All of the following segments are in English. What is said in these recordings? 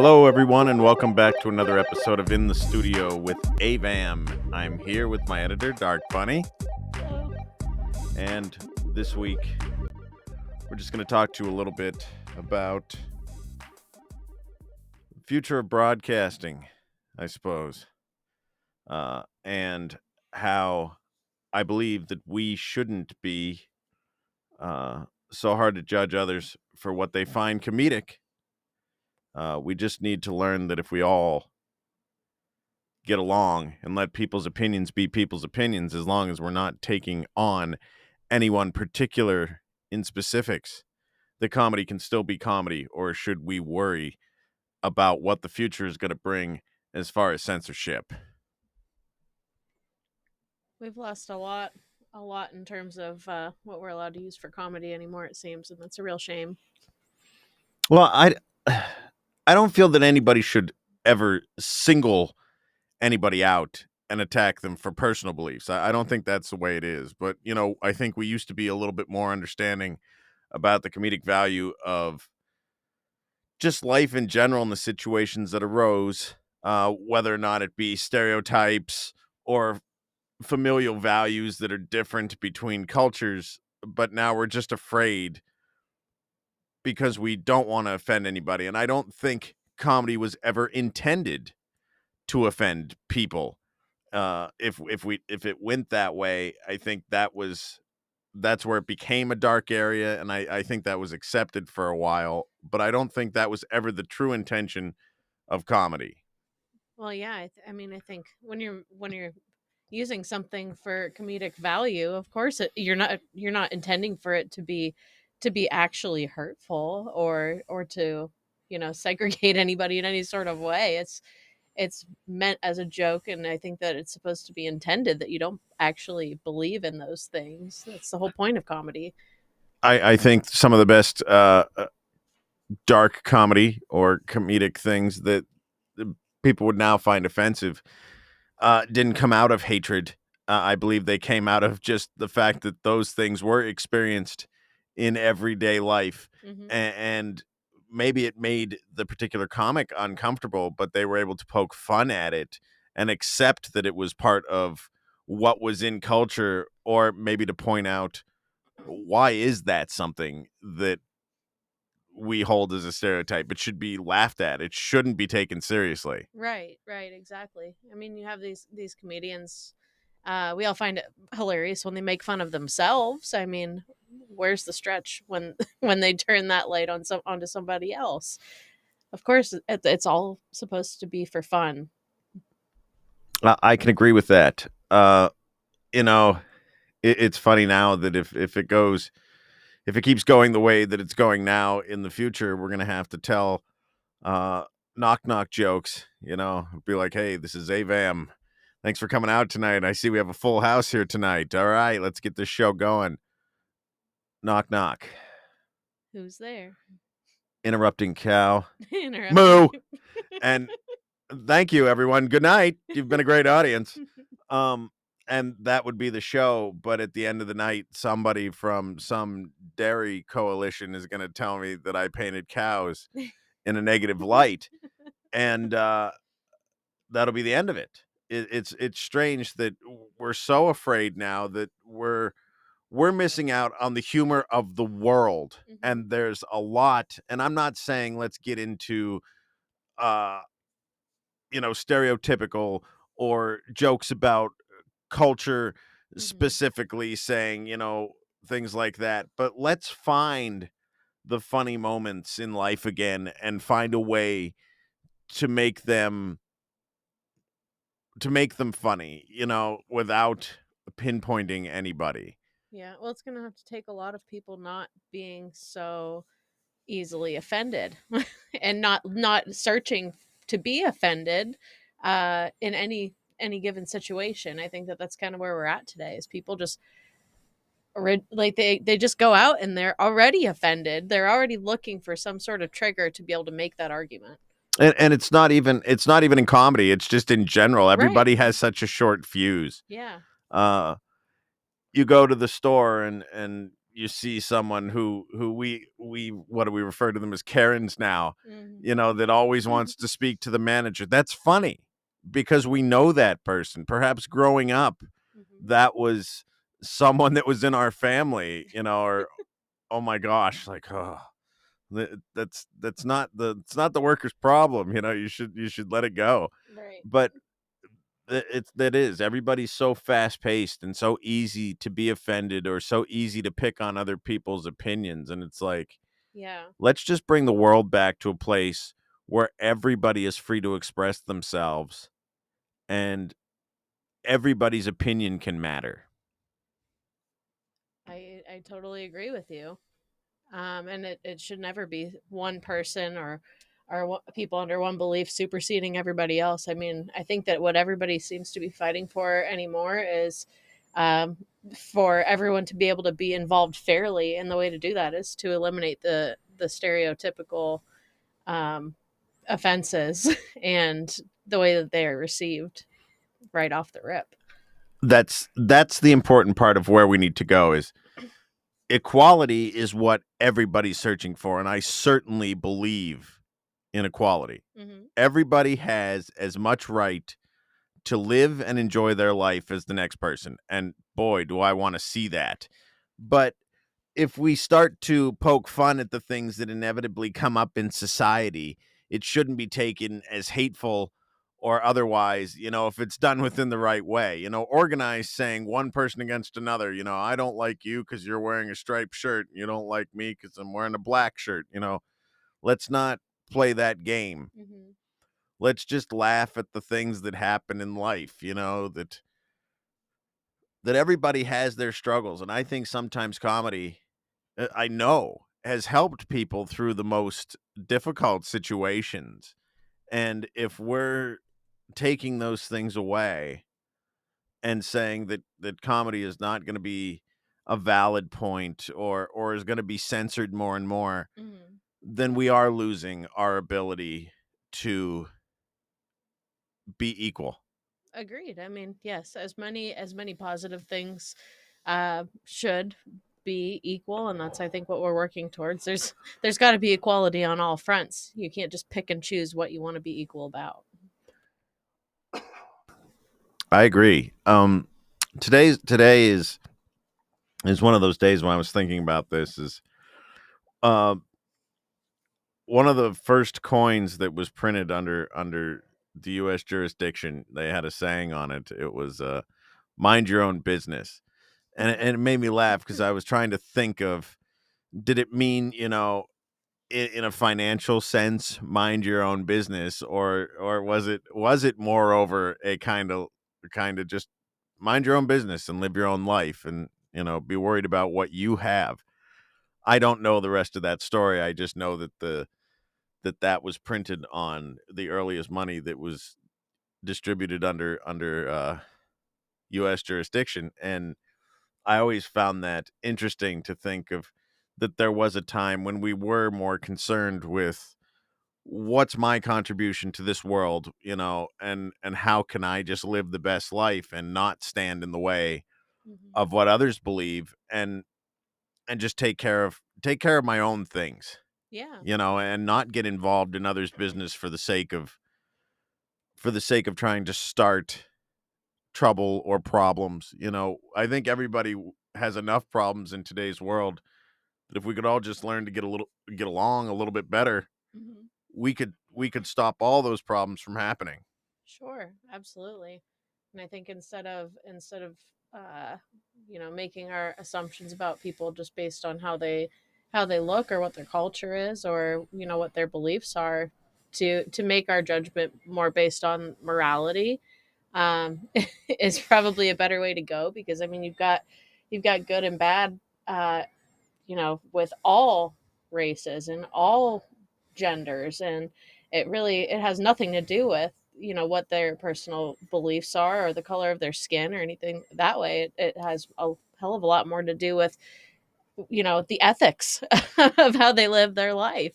Hello, everyone, and welcome back to another episode of In the Studio with AVAM. I'm here with my editor, Dark Bunny. Hello. And this week, we're just going to talk to you a little bit about the future of broadcasting, I suppose, and how I believe that we shouldn't be so hard to judge others for what they find comedic. We just need to learn that if we all get along and let people's opinions be people's opinions, as long as we're not taking on anyone particular in specifics, the comedy can still be comedy. Or should we worry about what the future is going to bring as far as censorship? We've lost a lot in terms of what we're allowed to use for comedy anymore, it seems, and that's a real shame. Well, I don't feel that anybody should ever single anybody out and attack them for personal beliefs. I don't think that's the way it is. But, I think we used to be a little bit more understanding about the comedic value of just life in general and the situations that arose, whether or not it be stereotypes or familial values that are different between cultures. But now we're just afraid because we don't want to offend anybody. And I don't think comedy was ever intended to offend people. If it went that way, I think that's where it became a dark area, and I think that was accepted for a while. But I don't think that was ever the true intention of comedy. Well, yeah, I mean, I think when you're using something for comedic value, of course, you're not intending for it to be actually hurtful or to segregate anybody in any sort of way. It's meant as a joke, and I think that it's supposed to be intended that you don't actually believe in those things. That's the whole point of comedy. I think some of the best dark comedy or comedic things that people would now find offensive didn't come out of hatred. I believe they came out of just the fact that those things were experienced in everyday life. Mm-hmm. And maybe it made the particular comic uncomfortable, but they were able to poke fun at it and accept that it was part of what was in culture, or maybe to point out, why is that something that we hold as a stereotype? It should be laughed at. It shouldn't be taken seriously. Right, exactly. I mean, you have these comedians. We all find it hilarious when they make fun of themselves. I mean, where's the stretch when they turn that light onto somebody else? Of course, it's all supposed to be for fun. I can agree with that. It's funny now that if it keeps going the way that it's going now, in the future, we're going to have to tell knock jokes, be like, hey, this is AVAM. Thanks for coming out tonight. I see we have a full house here tonight. All right, let's get this show going. Knock. Who's there? Interrupting cow. Moo. And thank you, everyone. Good night. You've been a great audience. And that would be the show. But at the end of the night, somebody from some dairy coalition is going to tell me that I painted cows in a negative light. And that'll be the end of it. It's strange that we're so afraid now that we're missing out on the humor of the world. Mm-hmm. And there's a lot. And I'm not saying let's get into stereotypical or jokes about culture, Mm-hmm. specifically saying, things like that. But let's find the funny moments in life again and find a way to make them funny, without pinpointing anybody. Yeah, well, it's going to have to take a lot of people not being so easily offended and not searching to be offended in any given situation. I think that's kind of where we're at today, is people just they just go out and they're already offended. They're already looking for some sort of trigger to be able to make that argument. And it's not even in comedy. It's just in general. Everybody has such a short fuse. Yeah. You go to the store and you see someone who we what do we refer to them as Karens now, Mhm. you know, that always wants to speak to the manager. That's funny because we know that person. Perhaps growing up, Mhm. that was someone that was in our family, you know, or oh my gosh, like oh, that's not the it's not the worker's problem, you know. You should let it go. Right. But it's that is everybody's so fast paced and so easy to be offended or so easy to pick on other people's opinions, and it's like Yeah. let's just bring the world back to a place where everybody is free to express themselves and everybody's opinion can matter. I totally agree with you. And it should never be one person or people under one belief superseding everybody else. I mean, I think that what everybody seems to be fighting for anymore is um, for everyone to be able to be involved fairly, and the way to do that is to eliminate the stereotypical um, offenses and the way that they are received right off the rip. That's the important part of where we need to go is equality is what everybody's searching for, and I certainly believe in equality. Hmm. Everybody has as much right to live and enjoy their life as the next person. And boy, do I want to see that. But if we start to poke fun at the things that inevitably come up in society, it shouldn't be taken as hateful or otherwise, you know, if it's done within the right way. You know, organized saying one person against another, you know, I don't like you because you're wearing a striped shirt. And you don't like me because I'm wearing a black shirt. You know, let's not play that game. Hmm. Let's just laugh at the things that happen in life, you know, that everybody has their struggles. And I think sometimes comedy, I know, has helped people through the most difficult situations. And if we're taking those things away and saying that comedy is not going to be a valid point or is going to be censored more and more, Hmm. then we are losing our ability to be equal. Agreed. I mean, yes, as many positive things should be equal, and that's I think what we're working towards. There's got to be equality on all fronts. You can't just pick and choose what you want to be equal about. I agree. Today is one of those days when I was thinking about this is uh, one of the first coins that was printed under the U.S. jurisdiction. They had a saying on it. It was "Mind your own business," and it made me laugh because I was trying to think of did it mean in a financial sense, mind your own business, or was it moreover a kind of just mind your own business and live your own life and be worried about what you have. I don't know the rest of that story. I just know that was printed on the earliest money that was distributed under U.S. jurisdiction, and I always found that interesting to think of that there was a time when we were more concerned with what's my contribution to this world, and how can I just live the best life and not stand in the way Hmm. of what others believe and just take care of my own things, Yeah. and not get involved in others' business for the sake of trying to start trouble or problems. I think everybody has enough problems in today's world that if we could all just learn to get along a little bit better, Hmm. we could stop all those problems from happening. Sure, absolutely. And I think instead of uh, making our assumptions about people just based on how they look or what their culture is or what their beliefs are, to make our judgment more based on morality is probably a better way to go, because I mean you've got good and bad, uh, with all races and all genders, and it has nothing to do with what their personal beliefs are or the color of their skin or anything that way. It has a hell of a lot more to do with the ethics of how they live their life.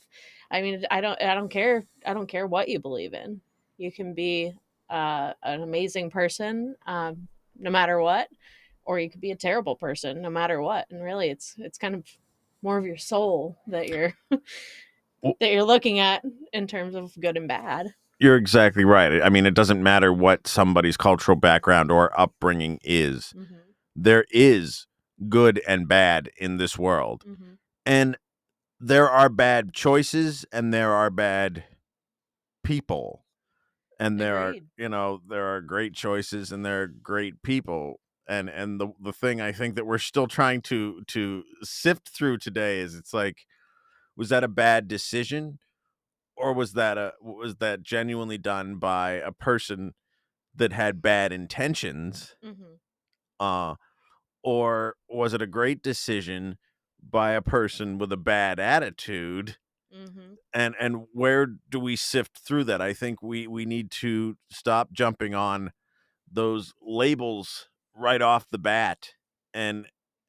I mean, I don't care what you believe in. You can be an amazing person, no matter what, or you could be a terrible person no matter what. And really it's kind of more of your soul that you're Well, that you're looking at in terms of good and bad. you're exactly right. I mean, it doesn't matter what somebody's cultural background or upbringing is. Mm-hmm. There is good and bad in this world. Mm-hmm. And there are bad choices and there are bad people. And Agreed. there are great choices and there are great people. And the thing I think that we're still trying to sift through today is it's like, was that a bad decision? Or was that genuinely done by a person that had bad intentions? Mm-hmm. Uh, or was it a great decision by a person with a bad attitude? Mm-hmm. And where do we sift through that? I think we need to stop jumping on those labels right off the bat and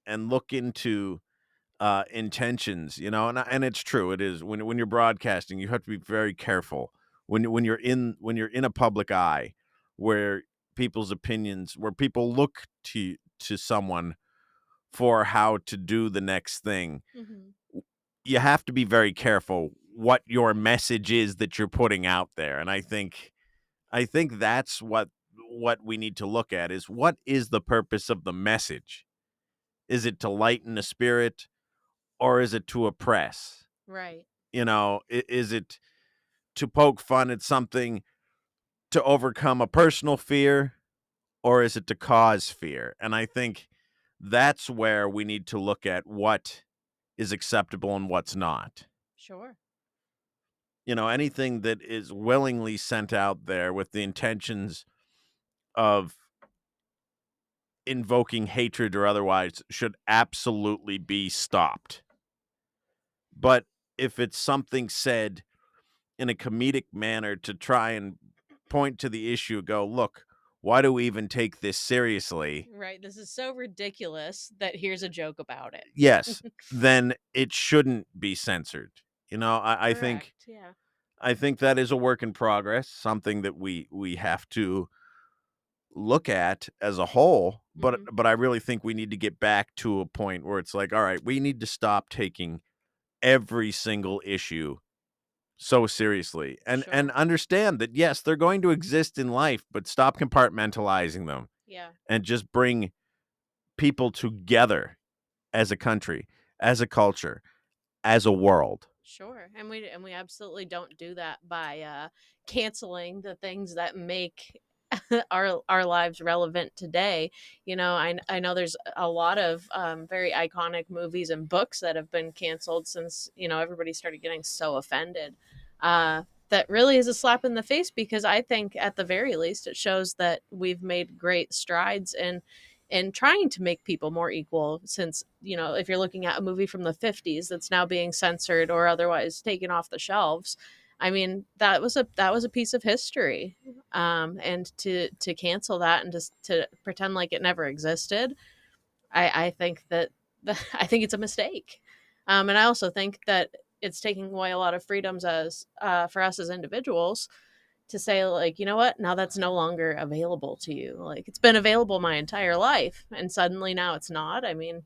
look into intentions, and it's true. It is when you're broadcasting, you have to be very careful when you're in a public eye where people's opinions, where people look to someone for how to do the next thing. Mm-hmm. You have to be very careful what your message is that you're putting out there. And I think that's what we need to look at is what is the purpose of the message? Is it to lighten the spirit or is it to oppress? Right. Is it to poke fun at something to overcome a personal fear or is it to cause fear? And I think that's where we need to look at what is acceptable and what's not. Sure. Anything that is willingly sent out there with the intentions of invoking hatred or otherwise should absolutely be stopped. But if it's something said in a comedic manner to try and point to the issue, go, look, why do we even take this seriously? Right. This is so ridiculous that here's a joke about it. Yes, then it shouldn't be censored. I think Correct. Yeah. that is a work in progress, something that we have to look at as a whole, but Mm-hmm. I really think we need to get back to a point where it's like, all right, we need to stop taking every single issue so seriously and Sure. understand that yes, they're going to exist in life, but stop compartmentalizing them Yeah. and just bring people together as a country, as a culture, as a world. Sure. And we absolutely don't do that by canceling the things that make our lives relevant today. I know there's a lot of very iconic movies and books that have been canceled since everybody started getting so offended. That really is a slap in the face because I think at the very least it shows that we've made great strides in trying to make people more equal, since if you're looking at a movie from the 50s that's now being censored or otherwise taken off the shelves, I mean that was a piece of history. And to cancel that and just to pretend like it never existed, I think that I think it's a mistake. And I also think that it's taking away a lot of freedoms as for us as individuals to say, like, you know what, now that's no longer available to you. Like, it's been available my entire life and suddenly now it's not. I mean,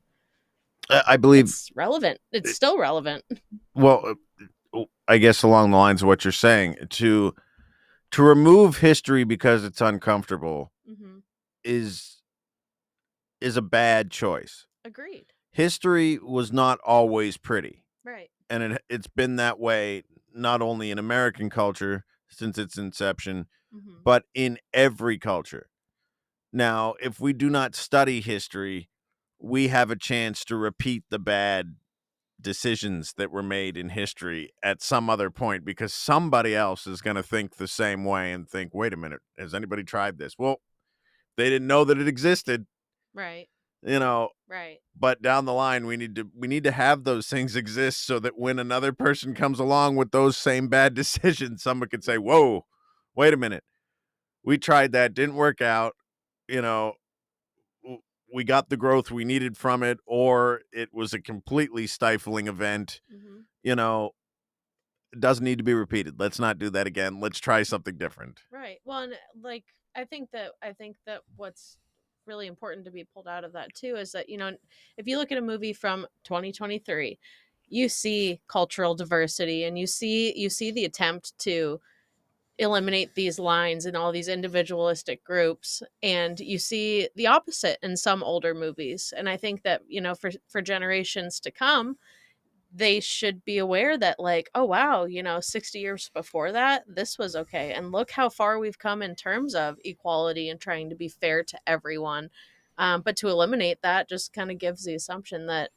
I believe, it's relevant, it's still relevant. well, I guess along the lines of what you're saying, to remove history because it's uncomfortable Hmm. is a bad choice. Agreed. History was not always pretty, Right. and it's been that way not only in American culture since its inception, Hmm. but in every culture. Now, if we do not study history, we have a chance to repeat the bad decisions that were made in history at some other point because somebody else is going to think the same way and think, wait a minute, has anybody tried this? Well, they didn't know that it existed, Right. you know, Right. but down the line we need to have those things exist so that when another person comes along with those same bad decisions, someone could say, Hmm. whoa, wait a minute, we tried that, didn't work out, you know, we got the growth we needed from it, or it was a completely stifling event. Hmm. you know it doesn't need to be repeated. Let's not do that again. Let's try something different. Right. Well, and like I think that what's really important to be pulled out of that too is that, if you look at a movie from 2023, you see cultural diversity, and you see the attempt to eliminate these lines and all these individualistic groups, and you see the opposite in some older movies. And I think that, for generations to come, they should be aware that, like, oh wow, 60 years before that, this was okay, and look how far we've come in terms of equality and trying to be fair to everyone. But to eliminate that just kind of gives the assumption that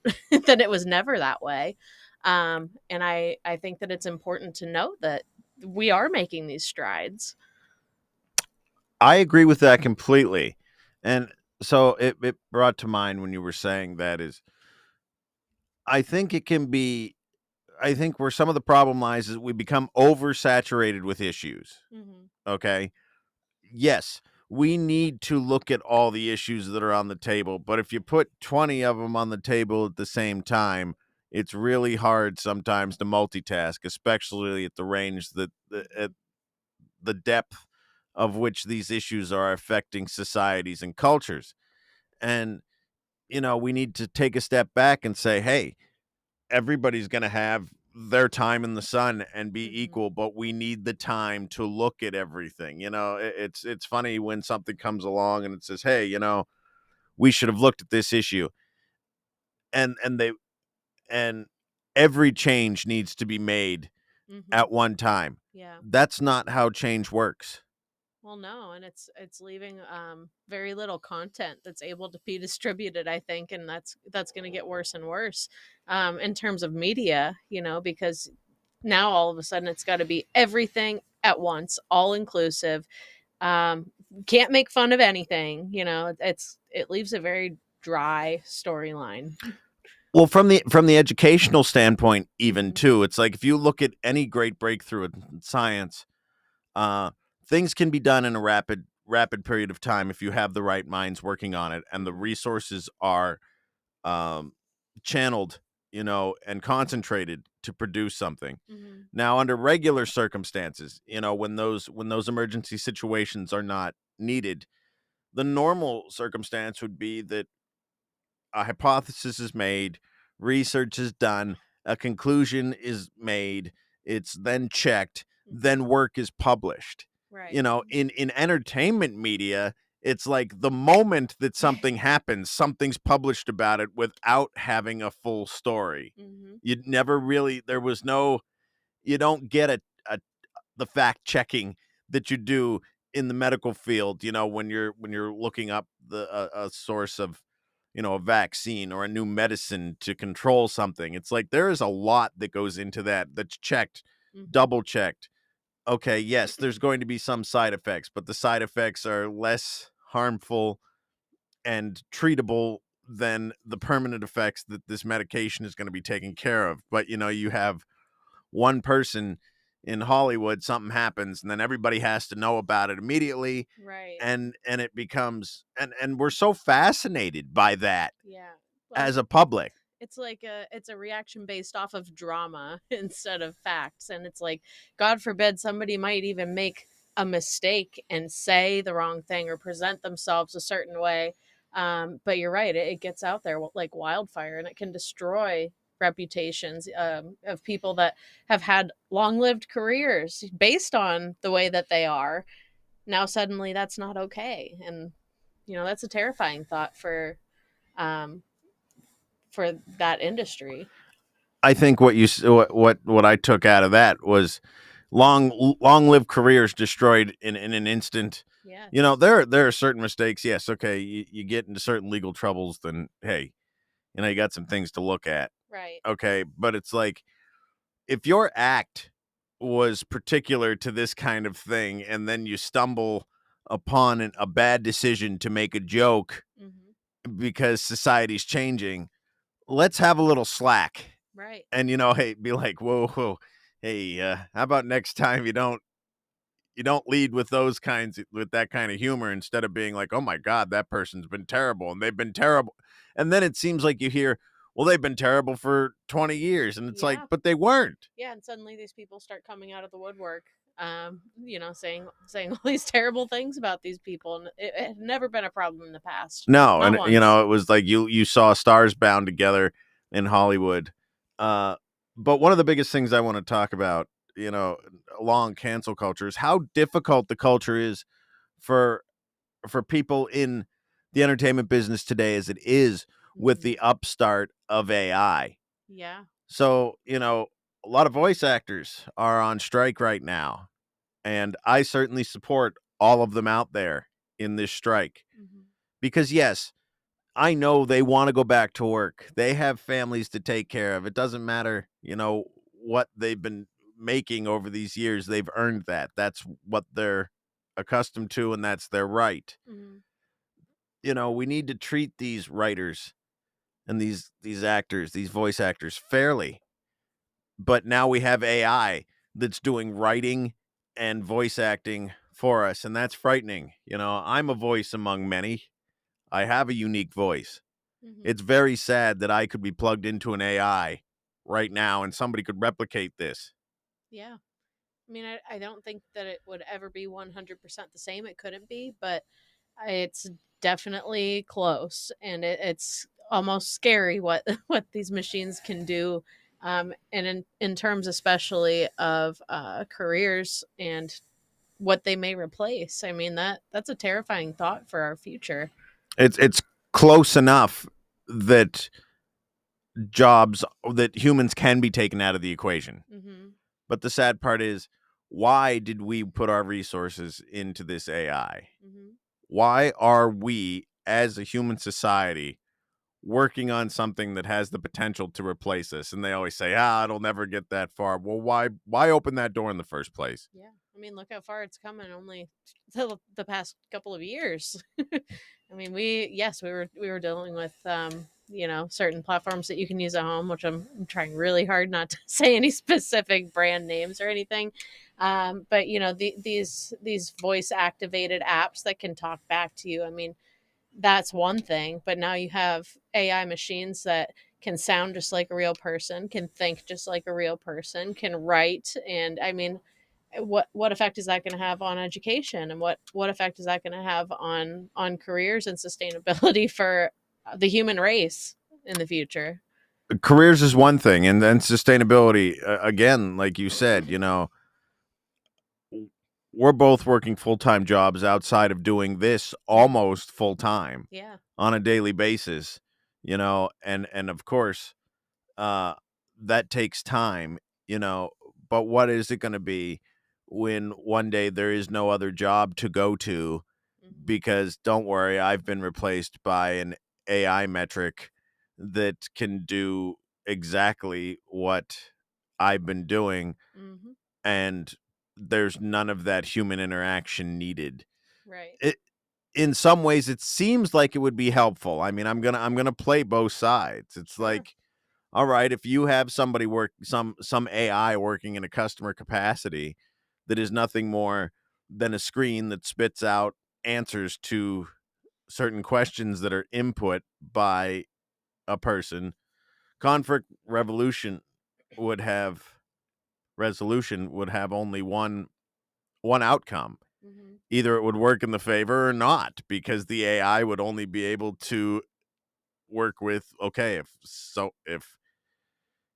that it was never that way. And I think that it's important to note that we are making these strides. I agree with that completely. And so it brought to mind when you were saying that is, I think it can be, I think where some of the problem lies is we become oversaturated with issues. Mm-hmm. Okay. Yes, we need to look at all the issues that are on the table, but if you put 20 of them on the table at the same time, it's really hard sometimes to multitask, especially at the range that at the depth of which these issues are affecting societies and cultures. And we need to take a step back and say, hey, everybody's going to have their time in the sun and be Mm-hmm. equal, but we need the time to look at everything. It's funny when something comes along and it says, hey, we should have looked at this issue, and every change needs to be made Mm-hmm. at one time. Yeah. That's not how change works. Well, no, and it's leaving very little content that's able to be distributed, I think, and that's going to get worse and worse in terms of media, because now all of a sudden it's got to be everything at once, all inclusive. Can't make fun of anything, it leaves a very dry storyline. Well, from the educational standpoint, even Mm-hmm. too, it's like if you look at any great breakthrough in science, uh, things can be done in a rapid period of time if you have the right minds working on it and the Mm-hmm. resources are um, channeled, and concentrated to produce something. Mm-hmm. Now, under regular circumstances, when those emergency situations are not needed, the normal circumstance would be that a hypothesis is made, research is done, a conclusion is made, it's then checked, Mm-hmm. then work is published. Right. In entertainment media, it's like the moment that something happens, something's published about it without having a full story. Mm-hmm. You'd never really there was no you don't get a the fact checking that you do in the medical field, when you're looking up a source of, a vaccine or a new medicine to control something. It's like there is a lot that goes into that's checked, Mm-hmm. double checked. Okay, yes, there's going to be some side effects, but the side effects are less harmful and treatable than the permanent effects that this medication is going to be taking care of. But you have one person in Hollywood, something happens, and then everybody has to know about it immediately, Right. and it becomes and we're so fascinated by that Yeah. Well, as a public. it's a reaction based off of drama instead of facts, and it's like, god forbid somebody might even make a mistake and say the wrong thing or present themselves a certain way. But you're right, it gets out there like wildfire, and it can destroy reputations of people that have had long-lived careers based on the way that they are. Now suddenly that's not okay, and that's a terrifying thought um, for that industry. I think what I took out of that was long lived careers destroyed in an instant. Yes. There are certain mistakes. Yes, okay, you get into certain legal troubles, then hey, you got some things to look at. Right. Okay, but it's like if your act was particular to this kind of thing and then you stumble upon a bad decision to make a joke Hmm. because society's changing, let's have a little slack. Right. And hey, be like, whoa, whoa, hey, how about next time you don't lead with with that kind of humor, instead of being like, oh my god, that person's been terrible and they've been terrible, and then it seems like you hear, well, they've been terrible for 20 years, and it's like, Yeah. but they weren't. Yeah. And suddenly these people start coming out of the woodwork. saying all these terrible things about these people, and it had never been a problem in the past, No, not and once. it was like you saw stars bound together in Hollywood. Uh, but one of the biggest things I want to talk about, along cancel culture, is how difficult the culture is for people in the entertainment business today, as it is with Hmm. the upstart of AI. Yeah. So, a lot of voice actors are on strike right now, and I certainly support all of them out there in this strike Hmm. because, yes, I know they want to go back to work. They have families to take care of. It doesn't matter, what they've been making over these years. They've earned that. That's what they're accustomed to, and that's their right. Hmm. We need to treat these writers and these actors, these voice actors fairly. But now we have AI that's doing writing and voice acting for us, and that's frightening. I'm a voice among many. I have a unique voice. Hmm. It's very sad that I could be plugged into an AI right now and somebody could replicate this. Yeah. I mean, I don't think that it would ever be 100% the same. It couldn't be, but it's definitely close, and it's almost scary what what these machines can do, and in terms especially of careers and what they may replace. I mean, that's a terrifying thought for our future. It's close enough that jobs that humans can be taken out of the equation. Hmm. But the sad part is, why did we put our resources into this AI? Hmm. Why are we as a human society working on something that has the potential to replace us? And they always say, it'll never get that far. Well, why open that door in the first place? Yeah, I mean, look how far it's coming only the past couple of years. I mean, we were dealing with certain platforms that you can use at home, which I'm trying really hard not to say any specific brand names or anything. But these voice activated apps that can talk back to you. I mean, that's one thing, but now you have AI machines that can sound just like a real person, can think just like a real person, can write, and I mean, what effect is that going to have on education, and what effect is that going to have on careers and sustainability for the human race in the future? Careers is one thing, and then sustainability, again, like you said, we're both working full-time jobs outside of doing this Yeah. almost full-time Yeah. on a daily basis, and of course, uh that takes time, but what is it going to be when one day there is no other job to go to? Hmm. Because don't worry, I've been replaced by an AI metric that can do exactly what I've been doing, Hmm. and there's none of that human interaction needed. Right. It In some ways it seems like it would be helpful. I mean, I'm going to play both sides. It's Sure. like, all right, if you have somebody some AI working in a customer capacity that is nothing more than a screen that spits out answers to certain questions that are input by a person, conflict revolution would have resolution would have only one outcome. Hmm. Either it would work in the favor or not, because the AI would only be able to work with, okay, if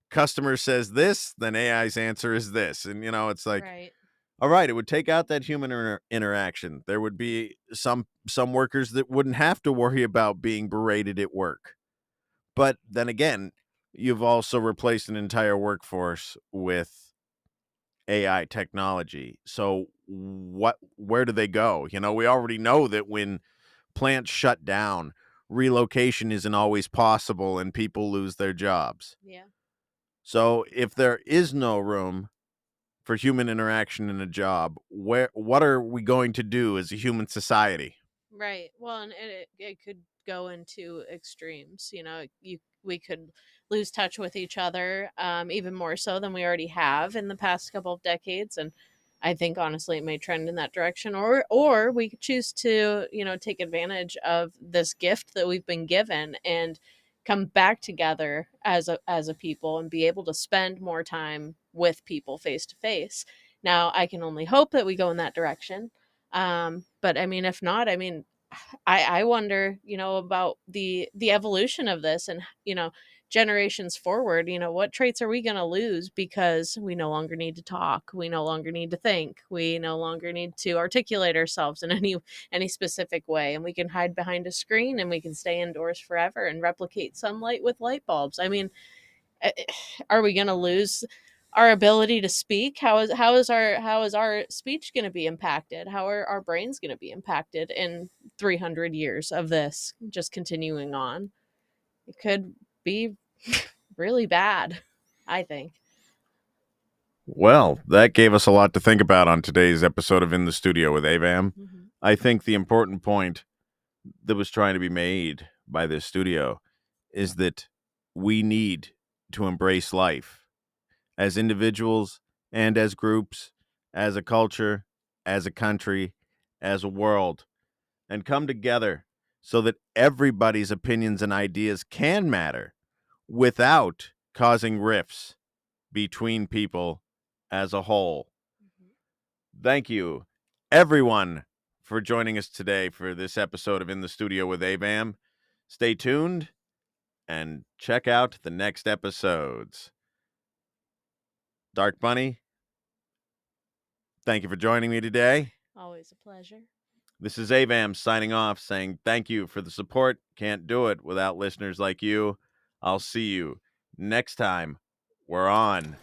customer says this, then AI's answer is this. And it's like, Right. all right, it would take out that human interaction. There would be some workers that wouldn't have to worry about being berated at work. But then again, you've also replaced an entire workforce with AI technology. So where do they go? We already know that when plants shut down, relocation isn't always possible and people lose their jobs. Yeah. So if there is no room for human interaction in a job, what are we going to do as a human society? Right. Well, and it could go into extremes. We could lose touch with each other, even more so than we already have in the past couple of decades, and I think honestly it may trend in that direction. Or we could choose to take advantage of this gift that we've been given and come back together as a people and be able to spend more time with people face to face. Now, I can only hope that we go in that direction. But I mean, if not, I mean, I wonder, about the evolution of this, and generations forward. What traits are we going to lose because we no longer need to talk, we no longer need to think, we no longer need to articulate ourselves in any specific way, and we can hide behind a screen and we can stay indoors forever and replicate sunlight with light bulbs. I mean, eh, are we going to lose our ability to speak? How is our speech going to be impacted? How are our brains going to be impacted in 300 years of this just continuing on? It could be really bad, I think. Well, that gave us a lot to think about on today's episode of In the Studio with AVAM. Hmm. I think the important point that was trying to be made by this studio is that we need to embrace life as individuals and as groups, as a culture, as a country, as a world, and come together so that everybody's opinions and ideas can matter without causing rifts between people as a whole. Thank you, everyone, for joining us today for this episode of In the Studio with AVAM. Stay tuned and check out the next episodes. Dark Bunny, thank you for joining me today. Always a pleasure. This is AVAM signing off, saying thank you for the support. Can't do it without listeners like you. I'll see you next time we're on